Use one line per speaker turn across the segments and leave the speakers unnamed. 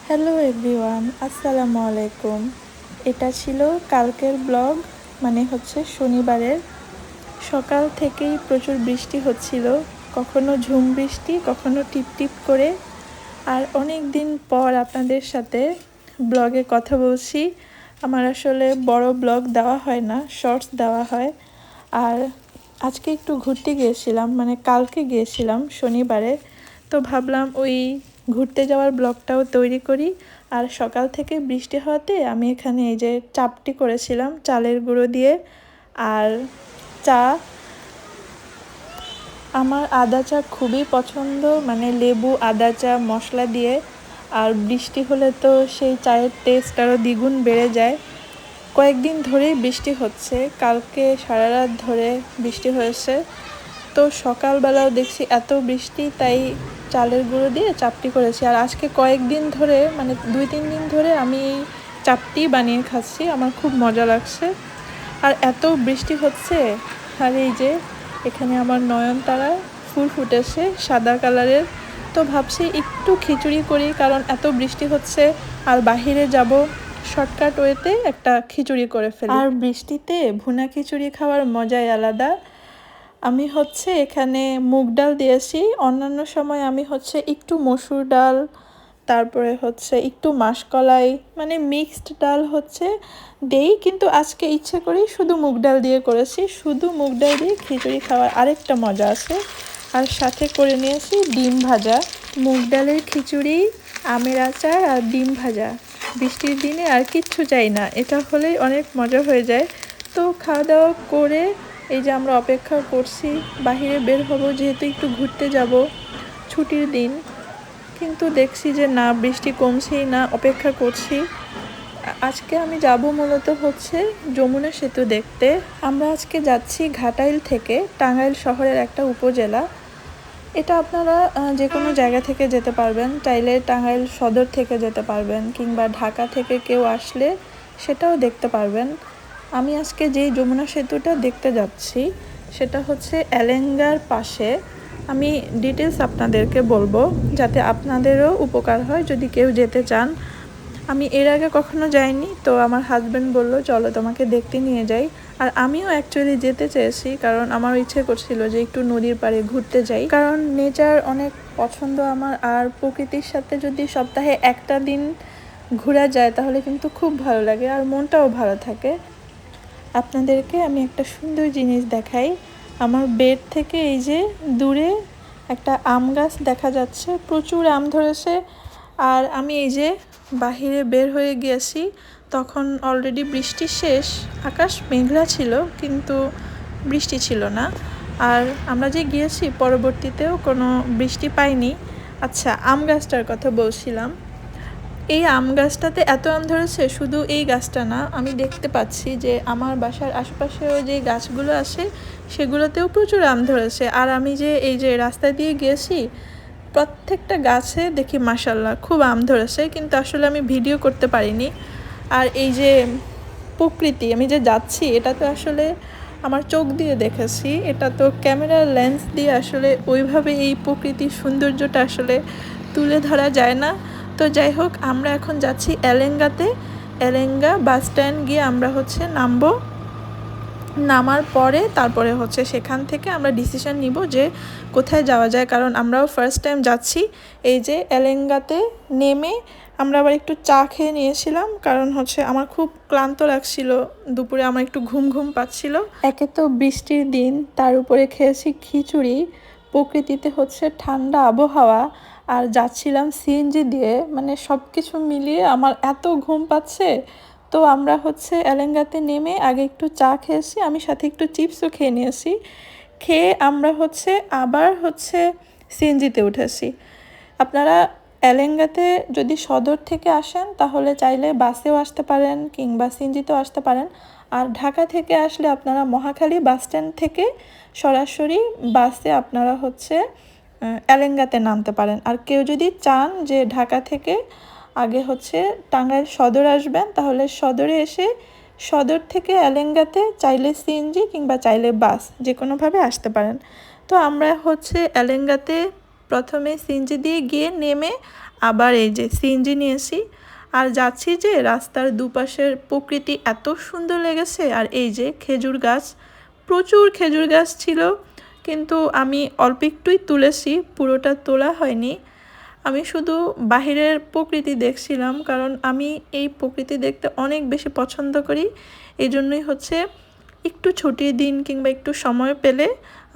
Hello everyone, আসসালামু আলাইকুম। এটা ছিল কালকের ব্লগ, মানে হচ্ছে শনিবারের। সকাল থেকেই প্রচুর বৃষ্টি হচ্ছিল, কখনো ঝুম বৃষ্টি, কখনো টিপটিপ করে। আর অনেক দিন পর আপনাদের সাথে ব্লগে কথা বলছি। আমার আসলে বড় ব্লগ দেওয়া হয় না, শর্টস দেওয়া হয়। আর আজকে একটু ঘুরতে গিয়েছিলাম, মানে কালকে গিয়েছিলাম শনিবারে। তো ভাবলাম ওই ঘুরতে যাওয়ার ব্লগটাও তৈরি করি। আর সকাল থেকে বৃষ্টি হওয়াতে আমি এখানে এই যে চাপটি করেছিলাম চালের গুঁড়ো দিয়ে, আর চা। আমার আদা চা খুবই পছন্দ, মানে লেবু আদা চা মশলা দিয়ে। আর বৃষ্টি হলে তো সেই চায়ের টেস্ট আরও দ্বিগুণ বেড়ে যায়। কয়েকদিন ধরেই বৃষ্টি হচ্ছে, কালকে সারা রাত ধরে বৃষ্টি হয়েছে। তো সকালবেলাও দেখছি এত বৃষ্টি, তাই চালের গুঁড়ো দিয়ে চাপটি করেছি। আর আজকে কয়েকদিন ধরে, মানে 2-3 দিন ধরে আমি এই চাপটি বানিয়ে খাচ্ছি, আমার খুব মজা লাগছে। আর এত বৃষ্টি হচ্ছে, আর এই যে এখানে আমার নয়নতারা ফুল ফুটেছে সাদা কালারের। তো ভাবছি একটু খিচুড়ি করি, কারণ এত বৃষ্টি হচ্ছে আর বাহিরে যাব, শর্টকাট ওয়েতে একটা খিচুড়ি করে ফেলি। আর বৃষ্টিতে ভুনা খিচুড়ি খাওয়ার মজাই আলাদা। আমি হচ্ছে এখানে মুগ ডাল দিয়েছি, অন্যান্য সময় আমি হচ্ছে একটু মসুর ডাল, তারপরে হচ্ছে একটু মাসকলাই, মানে মিক্সড ডাল হচ্ছে দেই, কিন্তু আজকে ইচ্ছে করেই শুধু মুগ ডাল দিয়ে করেছি। শুধু মুগ ডাল দিয়ে খিচুড়ি খাওয়ার আরেকটা মজা আছে। আর সাথে করে নিয়েছি ডিম ভাজা। মুগ ডালের খিচুড়ি, আমের আচার আর ডিম ভাজা, বৃষ্টির দিনে আর কিচ্ছু চাই না, এটা হলেই অনেক মজা হয়ে যায়। তো খাওয়া দাওয়া করে এই যে আমরা অপেক্ষা করছি, বাহিরে বের হব যেহেতু একটু ঘুরতে যাব, ছুটির দিন। কিন্তু দেখছি যে না, বৃষ্টি কমছেই না, অপেক্ষা করছি। আজকে আমি যাব মূলত হচ্ছে যমুনা সেতু দেখতে। আমরা আজকে যাচ্ছি ঘাটাইল থেকে, টাঙ্গাইল শহরের একটা উপজেলা। এটা আপনারা যে কোনো জায়গা থেকে যেতে পারবেন, চাইলে টাঙ্গাইল সদর থেকে যেতে পারবেন, কিংবা ঢাকা থেকে কেউ আসলে সেটাও দেখতে পারবেন। আমি আজকে যেই যমুনা সেতুটা দেখতে যাচ্ছি সেটা হচ্ছে এলেঙ্গার পাশে। আমি ডিটেলস আপনাদেরকে বলবো, যাতে আপনাদেরও উপকার হয় যদি কেউ যেতে চান। আমি এর আগে কখনো যাইনি, তো আমার হাজব্যান্ড বললো চলো তোমাকে দেখতে নিয়ে যাই। আর আমিও অ্যাকচুয়ালি যেতে চেয়েছি, কারণ আমার ইচ্ছে করছিল যে একটু নদীর পাড়ে ঘুরতে যাই, কারণ নেচার অনেক পছন্দ আমার। আর প্রকৃতির সাথে যদি সপ্তাহে একটা দিন ঘোরা যায় তাহলে কিন্তু খুব ভালো লাগে আর মনটাও ভালো থাকে। আপনাদেরকে আমি একটা সুন্দর জিনিস দেখাই। আমার বেড থেকে এই যে দূরে একটা আম গাছ দেখা যাচ্ছে, প্রচুর আম ধরেছে। আর আমি এই যে বাহিরে বের হয়ে গিয়েছি, তখন অলরেডি বৃষ্টি শেষ, আকাশ মেঘলা ছিল কিন্তু বৃষ্টি ছিল না। আর আমরা যে গিয়েছি পরবর্তীতেও কোনো বৃষ্টি পাইনি। আচ্ছা, আম গাছটার কথা বলছিলাম। এই আম গাছটাতে এত আম ধরেছে, শুধু এই গাছটা না, আমি দেখতে পাচ্ছি যে আমার বাসার আশেপাশেও যে গাছগুলো আছে সেগুলোতেও প্রচুর আম ধরেছে। আর আমি যে এই যে রাস্তা দিয়ে গিয়েছি, প্রত্যেকটা গাছে দেখি মাশাল্লাহ খুব আম ধরেছে, কিন্তু আসলে আমি ভিডিও করতে পারিনি। আর এই যে প্রকৃতি, আমি যে যাচ্ছি এটা তো আসলে আমার চোখ দিয়ে দেখেছি, এটা তো ক্যামেরার লেন্স দিয়ে আসলে ওইভাবে এই প্রকৃতির সৌন্দর্যটা আসলে তুলে ধরা যায় না। তো যাই হোক, আমরা এখন যাচ্ছি এলেঙ্গাতে। এলেঙ্গা বাস স্ট্যান্ড গিয়ে আমরা হচ্ছে নামবো। নামার পরে তারপরে হচ্ছে সেখান থেকে আমরা ডিসিশন নিব যে কোথায় যাওয়া যায়, কারণ আমরাও ফার্স্ট টাইম যাচ্ছি। এই যে এলেঙ্গাতে নেমে আমরা আবার একটু চা খেয়ে নিয়েছিলাম, কারণ হচ্ছে আমার খুব ক্লান্ত লাগছিল, দুপুরে আমার একটু ঘুম ঘুম পাচ্ছিল। একে তো বৃষ্টির দিন, তার উপরে খেয়েছি খিচুড়ি, প্রকৃতিতে হচ্ছে ঠান্ডা আবহাওয়া, আর যাচ্ছিলাম সিএনজি দিয়ে, মানে সব কিছু মিলিয়ে আমার এত ঘুম পাচ্ছে। তো আমরা হচ্ছে এলেঙ্গাতে নেমে আগে একটু চা খেয়েছি, আমি সাথে একটু চিপসও খেয়ে নিয়েছি। খেয়ে আমরা হচ্ছে আবার হচ্ছে সিএনজিতে উঠেছি। আপনারা এলেঙ্গাতে যদি সদর থেকে আসেন তাহলে চাইলে বাসেও আসতে পারেন কিংবা সিএনজিতেও আসতে পারেন। আর ঢাকা থেকে আসলে আপনারা মহাখালী বাস স্ট্যান্ড থেকে সরাসরি বাসে আপনারা হচ্ছে এলেঙ্গাতে নামতে পারেন। আর কেউ যদি চান যে ঢাকা থেকে আগে হচ্ছে টাঙ্গাইল সদর আসবেন, তাহলে সদরে এসে সদর থেকে এলেঙ্গাতে চাইলে সিএনজি কিংবা চাইলে বাস যে কোনোভাবে আসতে পারেন। তো আমরা হচ্ছে এলেঙ্গাতে প্রথমে সিএনজি দিয়ে গিয়ে নেমে আবার এই যে সিএনজি নিয়েছি আর যাচ্ছি যে রাস্তার দুপাশের প্রকৃতি এত সুন্দর লেগেছে। আর এই যে খেজুর গাছ, প্রচুর খেজুর গাছ ছিল, কিন্তু আমি অল্প একটুই তুলেছি, পুরোটা তোলা হয়নি। আমি শুধু বাহিরের প্রকৃতি দেখছিলাম, কারণ আমি এই প্রকৃতি দেখতে অনেক বেশি পছন্দ করি। এই জন্যই হচ্ছে একটু ছুটির দিন কিংবা একটু সময় পেলে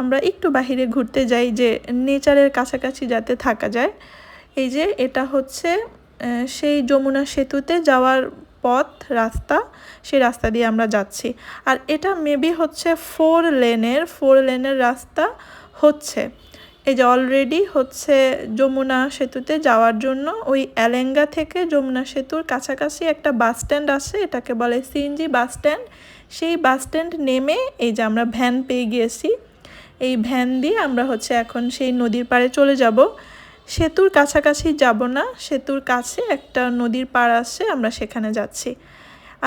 আমরা একটু বাহিরে ঘুরতে যাই, যে নেচারের কাছাকাছি যাতে থাকা যায়। এই যে এটা হচ্ছে সেই যমুনা সেতুতে যাওয়ার পথ, রাস্তা, সেই রাস্তা দিয়ে আমরা যাচ্ছি। আর এটা মেবি হচ্ছে 4 লেনের রাস্তা হচ্ছে। এই যে অলরেডি হচ্ছে যমুনা সেতুতে যাওয়ার জন্য ওই এলেঙ্গা থেকে যমুনা সেতুর কাছাকাছি একটা বাস স্ট্যান্ড আছে, এটাকে বলে সিএনজি বাস স্ট্যান্ড। সেই বাস স্ট্যান্ড নেমে এই যে আমরা ভ্যান পেয়ে গিয়েছি, এই ভ্যান দিয়ে আমরা হচ্ছে এখন সেই নদীর পাড়ে চলে যাব। সেতুর কাছাকাছি যাব না, সেতুর কাছে একটা নদীর পাড় আছে, আমরা সেখানে যাচ্ছি।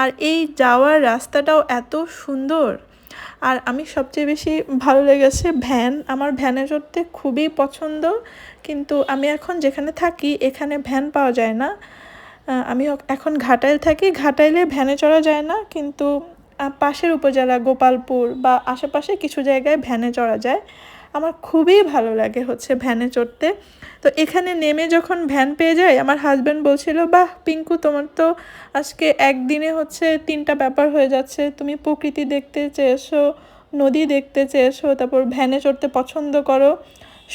আর এই যাওয়ার রাস্তাটাও এত সুন্দর। আর আমি সবচেয়ে বেশি ভালো লেগেছে ভ্যান, আমার ভ্যানে চড়তে খুবই পছন্দ, কিন্তু আমি এখন যেখানে থাকি এখানে ভ্যান পাওয়া যায় না। আমি এখন ঘাটাইল থাকি, ঘাটাইলে ভ্যানে চড়া যায় না, কিন্তু পাশের উপজেলা গোপালপুর বা আশেপাশে কিছু জায়গায় ভ্যানে চড়া যায়। আমার খুবই ভালো লাগে হচ্ছে ভ্যানে চড়তে। তো এখানে নেমে যখন ভ্যান পেয়ে যাই, আমার হাজব্যান্ড বলছিল, বাহ পিঙ্কু, তোমার তো আজকে একদিনে হচ্ছে 3টা ব্যাপার হয়ে যাচ্ছে, তুমি প্রকৃতি দেখতে চেয়েছো, নদী দেখতে চেয়েছো, তারপর ভ্যানে চড়তে পছন্দ করো,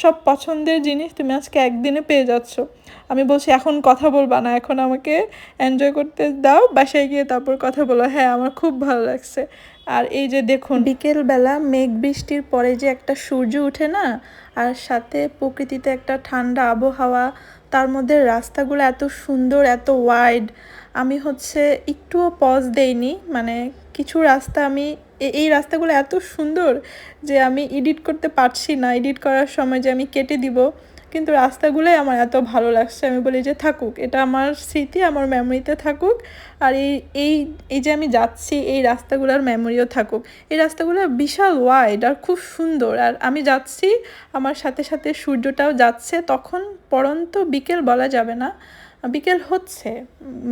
সব পছন্দের জিনিস তুমি আজকে একদিনে পেয়ে যাচ্ছ। আমি বলছি এখন কথা বলবা না, এখন আমাকে এনজয় করতে দাও, বাসায় গিয়ে তারপর কথা বলো। হ্যাঁ, আমার খুব ভালো লাগছে। আর এই যে দেখুন, বিকেলবেলা মেঘ বৃষ্টির পরে যে একটা সূর্য ওঠে না, আর সাথে প্রকৃতিতে একটা ঠান্ডা আবহাওয়া, তার মধ্যে রাস্তাগুলো এত সুন্দর, এত ওয়াইড। আমি হচ্ছে একটুও পজ দেইনি, মানে কিছু রাস্তা আমি এই রাস্তাগুলো এত সুন্দর যে আমি এডিট করতে পারছি না, এডিট করার সময় যে আমি কেটে দিব, কিন্তু রাস্তাগুলোই আমার এত ভালো লাগছে, আমি বলি যে থাকুক, এটা আমার স্মৃতি, আমার মেমোরিতে থাকুক। আর এই এই যে আমি যাচ্ছি এই রাস্তাগুলোর মেমোরিও থাকুক। এই রাস্তাগুলো বিশাল ওয়াইড আর খুব সুন্দর। আর আমি যাচ্ছি, আমার সাথে সাথে সূর্যটাও যাচ্ছে, তখন পড়ন্ত বিকেল বলা যাবে না, বিকেল হচ্ছে,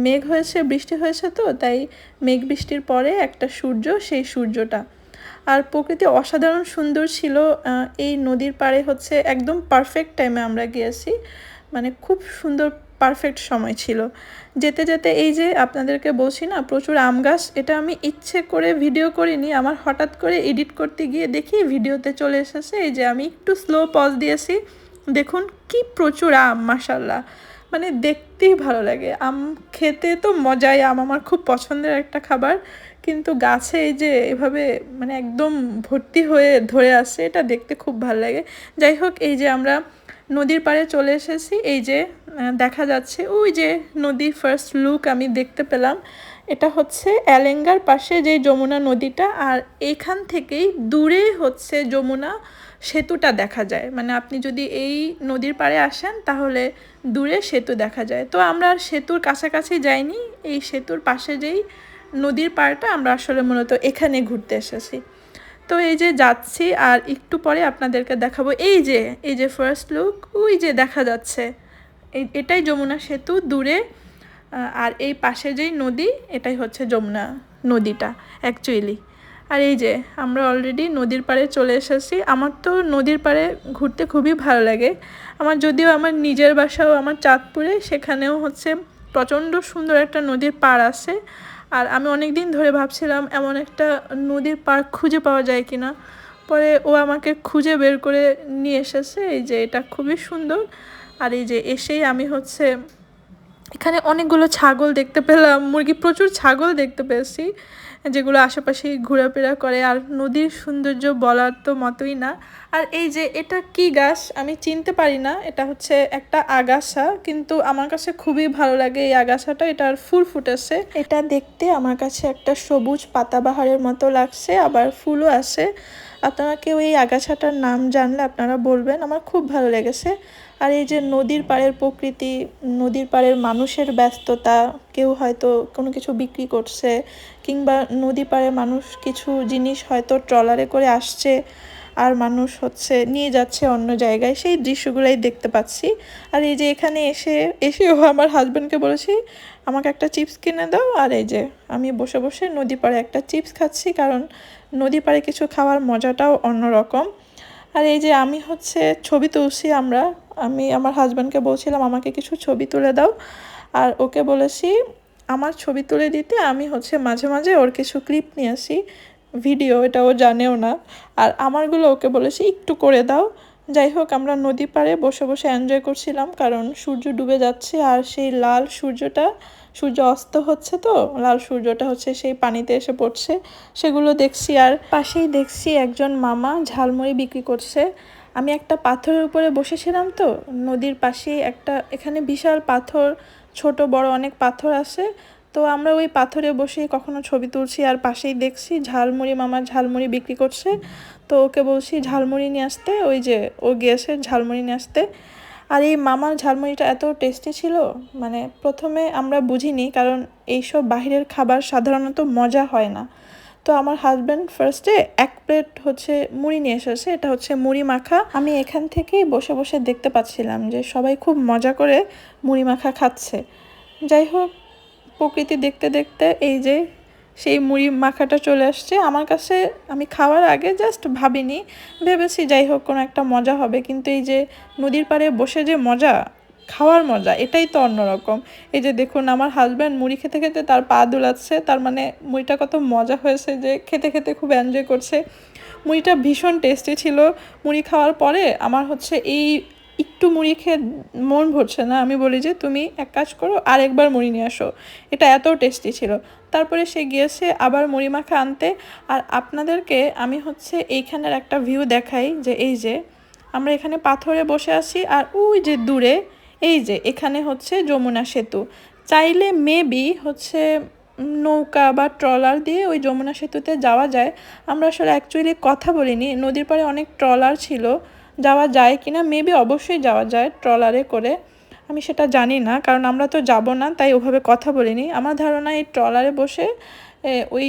মেঘ হয়েছে, বৃষ্টি হয়েছে, তো তাই মেঘ বৃষ্টির পরে একটা সূর্য, সেই সূর্যটা। আর প্রকৃতি অসাধারণ সুন্দর ছিল। এই নদীর পাড়ে হচ্ছে একদম পারফেক্ট টাইমে আমরা গিয়েছি, মানে খুব সুন্দর পারফেক্ট সময় ছিল। যেতে যেতে এই যে আপনাদেরকে বলছি না প্রচুর আম গাছ, এটা আমি ইচ্ছে করে ভিডিও করিনি, আমার হঠাৎ করে এডিট করতে গিয়ে দেখি ভিডিওতে চলে এসেছে। এই যে আমি একটু স্লো পজ দিয়েছি, দেখুন কি প্রচুর আম, মাশাল্লাহ, মানে দেখতেই ভালো লাগে। আম খেতে তো মজাই, আম আমার খুব পছন্দের একটা খাবার, কিন্তু গাছে এই যে এভাবে মানে একদম ভর্তি হয়ে ধরে আসছে, এটা দেখতে খুব ভালো লাগে। যাই হোক, এই যে আমরা নদীর পাড়ে চলে এসেছি, এই যে দেখা যাচ্ছে ওই যে নদী, ফার্স্ট লুক আমি দেখতে পেলাম। এটা হচ্ছে এলেঙ্গার পাশে যে যমুনা নদীটা, আর এখান থেকেই দূরে হচ্ছে যমুনা সেতুটা দেখা যায়। মানে আপনি যদি এই নদীর পাড়ে আসেন তাহলে দূরে সেতু দেখা যায়। তো আমরা আর সেতুর কাছাকাছি যাইনি, এই সেতুর পাশে যেই নদীর পাড়টা, আমরা আসলে মূলত এখানে ঘুরতে এসেছি। তো এই যে যাচ্ছি, আর একটু পরে আপনাদেরকে দেখাবো। এই যে ফার্স্ট লুক, ওই যে দেখা যাচ্ছে, এটাই যমুনা সেতু দূরে। আর এই পাশে যেই নদী, এটাই হচ্ছে যমুনা নদীটা অ্যাকচুয়ালি। আর এই যে আমরা অলরেডি নদীর পাড়ে চলে এসেছি। আমার তো নদীর পাড়ে ঘুরতে খুবই ভালো লাগে। যদিও আমার নিজের বাসাও আমার চাঁদপুরে, সেখানেও হচ্ছে প্রচণ্ড সুন্দর একটা নদীর পাড় আছে। আর আমি অনেক দিন ধরে ভাবছিলাম এমন একটা নদীর পাড় খুঁজে পাওয়া যায় কিনা, পরে ও আমাকে খুঁজে বের করে নিয়ে এসেছে। এই যে এটা খুবই সুন্দর। আর এই যে এসেই আমি হচ্ছে এখানে অনেকগুলো ছাগল দেখতে পেলাম, মুরগি, প্রচুর ছাগল দেখতে পেয়েছি, যেগুলো আশেপাশে ঘোরাফেরা করে। আর নদীর সৌন্দর্য বলার তো মতোই না। আর এই যে এটা কি গাছ আমি চিনতে পারি না, এটা হচ্ছে একটা আগাছা, কিন্তু আমার কাছে খুবই ভালো লাগে এই আগাছাটা, এটার ফুল ফুটেছে, এটা দেখতে আমার কাছে একটা সবুজ পাতাবাহারের মতো লাগছে, আবার ফুলও আছে। আপনারা কেউ এই আগাছাটার নাম জানলে আপনারা বলবেন, আমার খুব ভালো লেগেছে। আর এই যে নদীর পাড়ের প্রকৃতি, নদীর পাড়ের মানুষের ব্যস্ততা, কেউ হয়তো কোনো কিছু বিক্রি করছে, কিংবা নদী পাড়ে মানুষ কিছু জিনিস হয়তো ট্রলারে করে আসছে, আর মানুষ হচ্ছে নিয়ে যাচ্ছে অন্য জায়গায়, সেই দৃশ্যগুলাই দেখতে পাচ্ছি। আর এই যে এখানে এসেও আমার হাজব্যান্ডকে বলেছি আমাকে একটা চিপস কিনে দাও, আর এই যে আমি বসে বসে নদী পাড়ে একটা চিপস খাচ্ছি, কারণ নদী পাড়ে কিছু খাওয়ার মজাটাও অন্যরকম। আর এই যে আমি হচ্ছে ছবি তুলছি, আমি আমার হাজব্যান্ডকে বলছিলাম আমাকে কিছু ছবি তুলে দাও, আর ওকে বলেছি আমার ছবি তুলে দিতে। আমি হচ্ছে মাঝে মাঝে ওর কিছু ক্লিপ নিয়ে আসি, ভিডিও, এটা ও জানেও না। আর আমারগুলো ওকে বলেছি একটু করে দাও। যাই হোক, আমরা নদী পাড়ে বসে বসে এনজয় করছিলাম, কারণ সূর্য ডুবে যাচ্ছে আর সেই লাল সূর্য অস্ত হচ্ছে, তো লাল সূর্যটা হচ্ছে সেই পানিতে এসে পড়ছে, সেগুলো দেখছি। আর পাশেই দেখছি একজন মামা ঝালমুড়ি বিক্রি করছে। আমি একটা পাথরের উপরে বসেছিলাম, তো নদীর পাশেই এখানে বিশাল পাথর, ছোট বড় অনেক পাথর আছে, তো আমরা ওই পাথরে বসে কখনো ছবি তুলছি আর পাশেই দেখছি মামা ঝালমুড়ি বিক্রি করছে। তো ওকে বলছি ঝালমুড়ি নিয়ে আসতে, ওই যে ও গিয়েছে ঝালমুড়ি নিয়ে আসতে। আর এই মামার ঝালমুড়িটা এত টেস্টি ছিল, মানে প্রথমে আমরা বুঝিনি, কারণ এইসব বাহিরের খাবার সাধারণত মজা হয় না। তো আমার হাজব্যান্ড ফার্স্টে 1 প্লেট হচ্ছে মুড়ি নিয়ে এসেছে, এটা হচ্ছে মুড়ি মাখা। আমি এখান থেকেই বসে বসে দেখতে পাচ্ছিলাম যে সবাই খুব মজা করে মুড়ি মাখা খাচ্ছে। যাই হোক, প্রকৃতি দেখতে দেখতে এই যে সেই মুড়ি মাখাটা চলে আসছে আমার কাছে। আমি খাওয়ার আগে জাস্ট ভেবেছি যাই হোক কোনো একটা মজা হবে, কিন্তু এই যে নদীর পাড়ে বসে যে মজা, খাওয়ার মজা, এটাই তো অন্যরকম। এই যে দেখুন আমার হাজব্যান্ড মুড়ি খেতে খেতে তার পা দুলাচ্ছে, তার মানে মুড়িটা কত মজা হয়েছে যে খেতে খেতে খুব এনজয় করছে। মুড়িটা ভীষণ টেস্টি ছিল। মুড়ি খাওয়ার পরে আমার হচ্ছে এই একটু মুড়ি খেয়ে মন ভরছে না, আমি বলি যে তুমি এক কাজ করো আরেকবার মুড়ি নিয়ে আসো, এটা এত টেস্টি ছিল। তারপরে সে গিয়েছে আবার মুড়ি মাখা আনতে। আর আপনাদেরকে আমি হচ্ছে এইখানের একটা ভিউ দেখাই, যে এই যে আমরা এখানে পাথরে বসে আছি, আর ওই যে দূরে এই যে এখানে হচ্ছে যমুনা সেতু। চাইলে মেবি হচ্ছে নৌকা বা ট্রলার দিয়ে ওই যমুনা সেতুতে যাওয়া যায়। আমরা আসলে অ্যাকচুয়ালি কথা বলিনি, নদীর পাড়ে অনেক ট্রলার ছিল, যাওয়া যায় কিনা, মেবি অবশ্যই যাওয়া যায় ট্রলারে করে, আমি সেটা জানি না, কারণ আমরা তো যাব না, তাই ওভাবে কথা বলিনি। আমার ধারণা এই ট্রলারে বসে ওই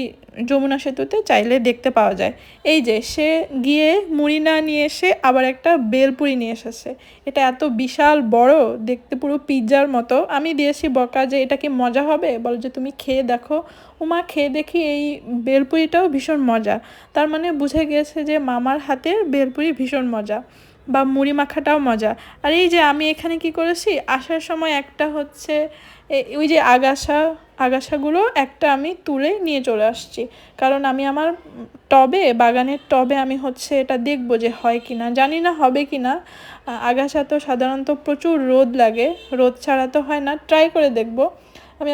যমুনা সেতুতে চাইলে দেখতে পাওয়া যায়। এই যে সে গিয়ে মুড়ি না নিয়ে এসে আবার একটা বেলপুরি নিয়ে এসেছে, এটা এত বিশাল বড়, দেখতে পুরো পিৎজার মতো। আমি দিয়েছি বকা যে এটা কি মজা হবে, বলো যে তুমি খেয়ে দেখো। উমা খেয়ে দেখি এই বেলপুরিটাও ভীষণ মজা, তার মানে বুঝে গিয়েছে যে মামার হাতের বেলপুরি ভীষণ মজা, বা মুড়ি মাখাটাও মজা। আর এই যে আমি এখানে কি করেছি, আসার সময় একটা হচ্ছে ওই যে আগাছাগুলো একটা আমি তুলে নিয়ে চলে আসছি, কারণ আমি আমার বাগানের টবে আমি হচ্ছে এটা দেখবো যে হয় কি না, জানি না হবে কি না। আগাছা তো সাধারণত প্রচুর রোদ লাগে, রোদ ছাড়া তো হয় না, ট্রাই করে দেখবো।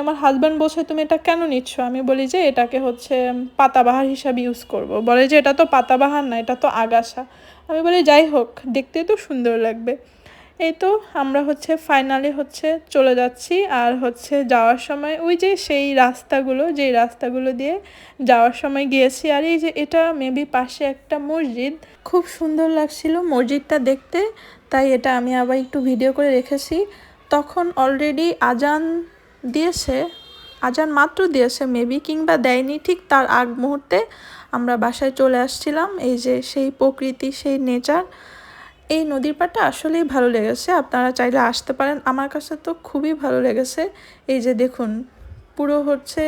আমার হাজব্যান্ড বলছে তুমি এটা কেন নিচ্ছ, আমি বলি যে এটাকে হচ্ছে পাতাবাহার হিসাবে ইউজ করব। বলে যে এটা তো পাতাবাহার না, এটা তো আগাছা। আমি বলি যাই হোক, দেখতে তো সুন্দর লাগবে। এই তো আমরা হচ্ছে ফাইনালি হচ্ছে চলে যাচ্ছি, আর হচ্ছে যাওয়ার সময় ওই যে সেই রাস্তাগুলো দিয়ে যাওয়ার সময় গিয়েছি। আর এই যে এটা মেবি পাশে একটা মসজিদ, খুব সুন্দর লাগছিল মসজিদটা দেখতে, তাই এটা আমি আবার একটু ভিডিও করে রেখেছি। তখন অলরেডি আজান মাত্র দিয়েছে মেবি, কিংবা দেয়নি, ঠিক তার আগ মুহূর্তে আমরা বাসায় চলে আসছিলাম। এই যে সেই প্রকৃতি, সেই নেচার, এই নদীর পাড়টা আসলেই ভালো লেগেছে, আপনারা চাইলে আসতে পারেন, আমার কাছে তো খুবই ভালো লেগেছে। এই যে দেখুন পুরো হচ্ছে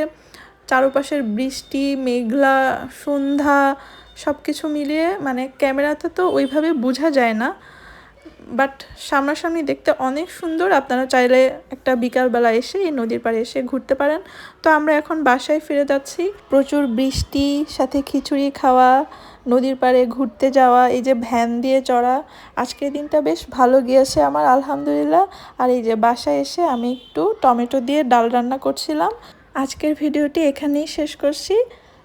চারপাশের বৃষ্টি, মেঘলা, সন্ধ্যা, সব কিছু মিলিয়ে মানে ক্যামেরাতে তো ওইভাবে বোঝা যায় না, বাট সামনাসামনি দেখতে অনেক সুন্দর। আপনারা চাইলে একটা বিকালবেলা এসে এই নদীর পাড়ে এসে ঘুরতে পারেন। তো আমরা এখন বাসায় ফিরে যাচ্ছি, প্রচুর বৃষ্টি, সাথে খিচুড়ি খাওয়া, নদীর পাড়ে ঘুরতে যাওয়া, এই যে ভ্যান দিয়ে চড়া, আজকের দিনটা বেশ ভালো গিয়েছে আমার, আলহামদুলিল্লাহ। আর এই যে বাসায় এসে আমি একটু টমেটো দিয়ে ডাল রান্না করছিলাম। আজকের ভিডিওটি এখানেই শেষ করছি।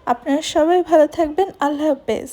আপনারা সবাই ভালো থাকবেন, আল্লাহ হাফেজ।